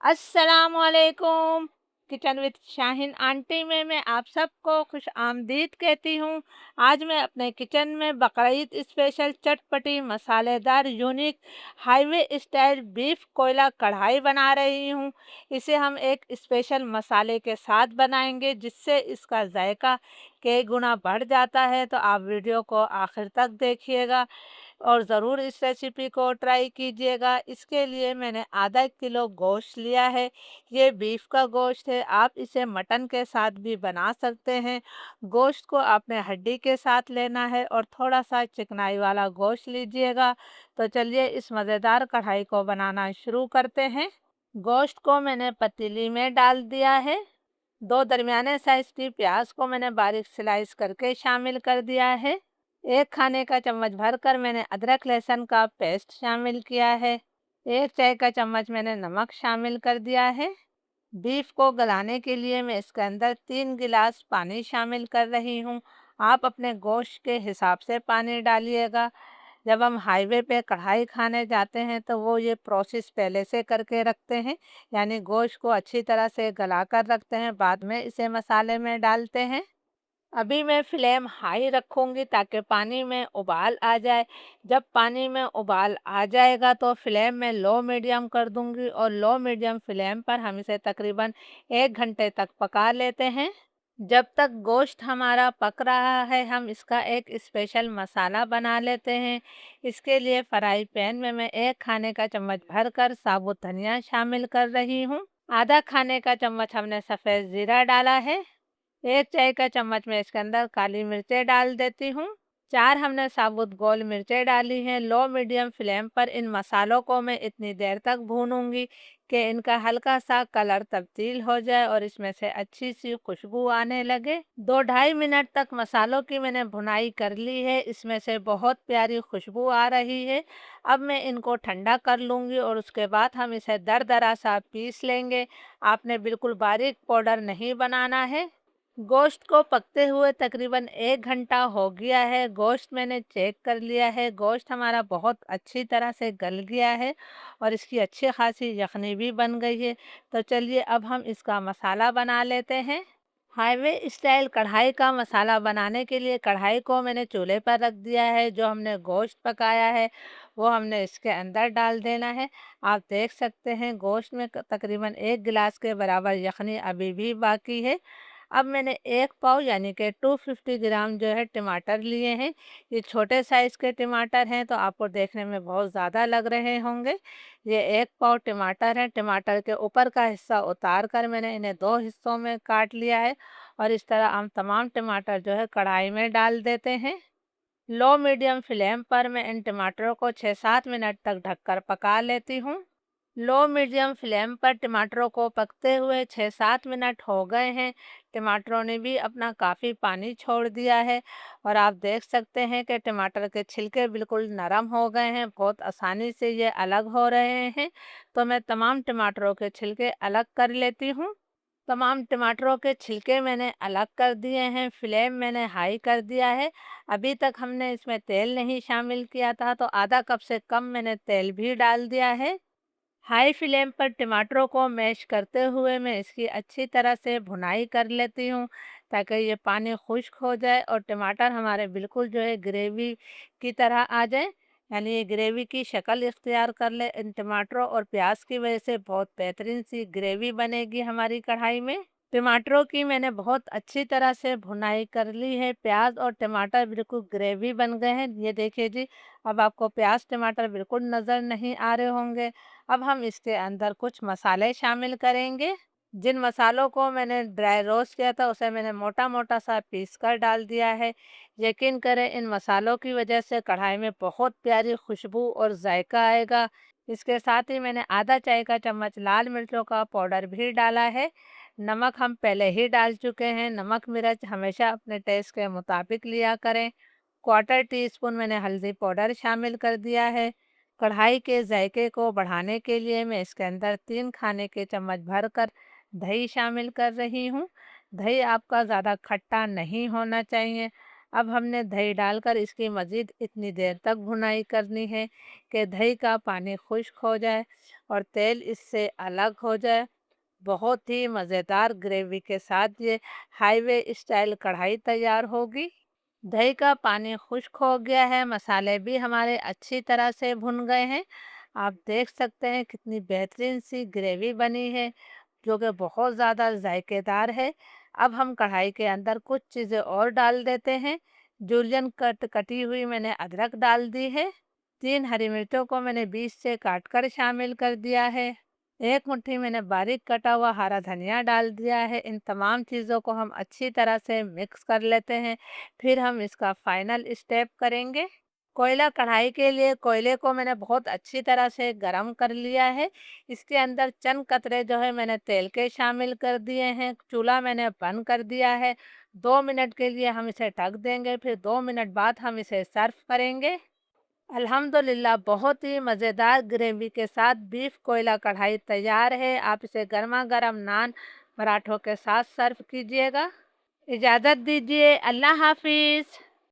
अस्सलामुअलैकुम। Kitchen with Shaheen aunty में मैं आप सबको खुश आमदीद कहती हूँ। आज मैं अपने किचन में बकरीद स्पेशल चटपटी मसालेदार यूनिक हाईवे स्टाइल बीफ कोयला कढ़ाई बना रही हूँ। इसे हम एक स्पेशल मसाले के साथ बनाएंगे जिससे इसका जायका कई गुना बढ़ जाता है। तो आप वीडियो को आखिर तक देखिएगा और ज़रूर इस रेसिपी को ट्राई कीजिएगा। इसके लिए मैंने आधा किलो गोश्त लिया है। ये बीफ का गोश्त है, आप इसे मटन के साथ भी बना सकते हैं। गोश्त को आपने हड्डी के साथ लेना है और थोड़ा सा चिकनाई वाला गोश्त लीजिएगा। तो चलिए इस मज़ेदार कढ़ाई को बनाना शुरू करते हैं। गोश्त को मैंने पतीली में डाल दिया है। दो दरमियाने साइज़ की प्याज को मैंने बारीक स्लाइस करके शामिल कर दिया है। एक खाने का चम्मच भरकर मैंने अदरक लहसुन का पेस्ट शामिल किया है। एक चाय का चम्मच मैंने नमक शामिल कर दिया है। बीफ को गलाने के लिए मैं इसके अंदर 3 गिलास पानी शामिल कर रही हूँ। आप अपने गोश्त के हिसाब से पानी डालिएगा। जब हम हाईवे पे कढ़ाई खाने जाते हैं तो वो ये प्रोसेस पहले से करके रखते हैं, यानी गोश्त को अच्छी तरह से गला कर रखते हैं, बाद में इसे मसाले में डालते हैं। अभी मैं फ्लेम हाई रखूँगी ताकि पानी में उबाल आ जाए। जब पानी में उबाल आ जाएगा तो फ्लेम मैं लो मीडियम कर दूँगी और लो मीडियम फ्लेम पर हम इसे तकरीबन 1 घंटे तक पका लेते हैं। जब तक गोश्त हमारा पक रहा है हम इसका एक स्पेशल मसाला बना लेते हैं। इसके लिए फ्राई पैन में मैं 1 खाने का चम्मच भरकर साबुत धनिया शामिल कर रही हूँ। आधा खाने का चम्मच हमने सफ़ेद ज़ीरा डाला है। 1 चाय का चम्मच मैं इसके अंदर काली मिर्चें डाल देती हूँ। 4 हमने साबुत गोल मिर्चें डाली हैं। लो मीडियम फ्लेम पर इन मसालों को मैं इतनी देर तक भूनूंगी कि इनका हल्का सा कलर तब्दील हो जाए और इसमें से अच्छी सी खुशबू आने लगे। 2-2.5 मिनट तक मसालों की मैंने भुनाई कर ली है। इसमें से बहुत प्यारी खुशबू आ रही है। अब मैं इनको ठंडा कर लूँगी और उसके बाद हम इसे दरदरा सा पीस लेंगे। आपने बिल्कुल बारीक पाउडर नहीं बनाना है। गोश्त को पकते हुए तकरीबन 1 घंटा हो गया है। गोश्त मैंने चेक कर लिया है। गोश्त हमारा बहुत अच्छी तरह से गल गया है और इसकी अच्छी खासी यखनी भी बन गई है। तो चलिए अब हम इसका मसाला बना लेते हैं। हाईवे स्टाइल कढ़ाई का मसाला बनाने के लिए कढ़ाई को मैंने चूल्हे पर रख दिया है। जो हमने गोश्त पकाया है वो हमने इसके अंदर डाल देना है। आप देख सकते हैं गोश्त में तकरीबन 1 गिलास के बराबर यखनी अभी भी बाकी है। अब मैंने 1 पाव यानी कि 250 ग्राम जो है टमाटर लिए हैं। ये छोटे साइज़ के टमाटर हैं तो आपको देखने में बहुत ज़्यादा लग रहे होंगे। ये 1 पाव टमाटर है। टमाटर के ऊपर का हिस्सा उतार कर मैंने इन्हें 2 हिस्सों में काट लिया है और इस तरह हम तमाम टमाटर जो है कढ़ाई में डाल देते हैं। लो मीडियम फ्लेम पर मैं इन टमाटरों को 6-7 मिनट तक ढककर पका लेती हूँ। लो मीडियम फ्लेम पर टमाटरों को पकते हुए 6-7 मिनट हो गए हैं। टमाटरों ने भी अपना काफ़ी पानी छोड़ दिया है और आप देख सकते हैं कि टमाटर के छिलके बिल्कुल नरम हो गए हैं। बहुत आसानी से ये अलग हो रहे हैं। तो मैं तमाम टमाटरों के छिलके अलग कर लेती हूँ। तमाम टमाटरों के छिलके मैंने अलग कर दिए हैं। फ्लेम मैंने हाई कर दिया है। अभी तक हमने इसमें तेल नहीं शामिल किया था तो आधा कप से कम मैंने तेल भी डाल दिया है। हाई फ्लेम पर टमाटरों को मैश करते हुए मैं इसकी अच्छी तरह से भुनाई कर लेती हूँ ताकि ये पानी खुश्क हो जाए और टमाटर हमारे बिल्कुल जो है ग्रेवी की तरह आ जाए, यानी ये ग्रेवी की शक्ल इख्तियार कर ले। इन टमाटरों और प्याज की वजह से बहुत बेहतरीन सी ग्रेवी बनेगी हमारी कढ़ाई में। टमाटरों की मैंने बहुत अच्छी तरह से भुनाई कर ली है। प्याज और टमाटर बिल्कुल ग्रेवी बन गए हैं। ये देखिए जी, अब आपको प्याज टमाटर बिल्कुल नज़र नहीं आ रहे होंगे। अब हम इसके अंदर कुछ मसाले शामिल करेंगे। जिन मसालों को मैंने ड्राई रोस्ट किया था उसे मैंने मोटा मोटा सा पीस कर डाल दिया है। यकीन करें इन मसालों की वजह से कढ़ाई में बहुत प्यारी खुशबू और जायका आएगा। इसके साथ ही मैंने आधा चाय का चम्मच लाल मिर्चों का पाउडर भी डाला है। नमक हम पहले ही डाल चुके हैं। नमक मिर्च हमेशा अपने टेस्ट के मुताबिक लिया करें। क्वार्टर टी स्पून मैंने हल्दी पाउडर शामिल कर दिया है। कढ़ाई के जायके को बढ़ाने के लिए मैं इसके अंदर 3 खाने के चम्मच भरकर दही शामिल कर रही हूँ। दही आपका ज़्यादा खट्टा नहीं होना चाहिए। अब हमने दही डालकर इसकी मज़ीद इतनी देर तक भुनाई करनी है कि दही का पानी खुश्क हो जाए और तेल इससे अलग हो जाए। बहुत ही मज़ेदार ग्रेवी के साथ ये हाईवे स्टाइल कढ़ाई तैयार होगी। दही का पानी खुश्क हो गया है, मसाले भी हमारे अच्छी तरह से भुन गए हैं। आप देख सकते हैं कितनी बेहतरीन सी ग्रेवी बनी है, जो कि बहुत ज़्यादा जायकेदार है। अब हम कढ़ाई के अंदर कुछ चीज़ें और डाल देते हैं। जूलियन कटी हुई मैंने अदरक डाल दी है। 3 हरी मिर्चों को मैंने बीच से काट कर शामिल कर दिया है। 1 मुट्ठी मैंने बारीक कटा हुआ हरा धनिया डाल दिया है। इन तमाम चीज़ों को हम अच्छी तरह से मिक्स कर लेते हैं। फिर हम इसका फाइनल स्टेप करेंगे। कोयला कढ़ाई के लिए कोयले को मैंने बहुत अच्छी तरह से गरम कर लिया है। इसके अंदर चंद कतरे जो है मैंने तेल के शामिल कर दिए हैं। चूल्हा मैंने बंद कर दिया है। 2 मिनट के लिए हम इसे ढक देंगे, फिर 2 मिनट बाद हम इसे सर्व करेंगे। अल्हम्दुलिल्लाह बहुत ही मज़ेदार ग्रेवी के साथ बीफ कोयला कढ़ाई तैयार है। आप इसे गरमा-गरम नान, पराठों के साथ सर्व कीजिएगा। इजाज़त दीजिए, अल्लाह हाफ़िज़।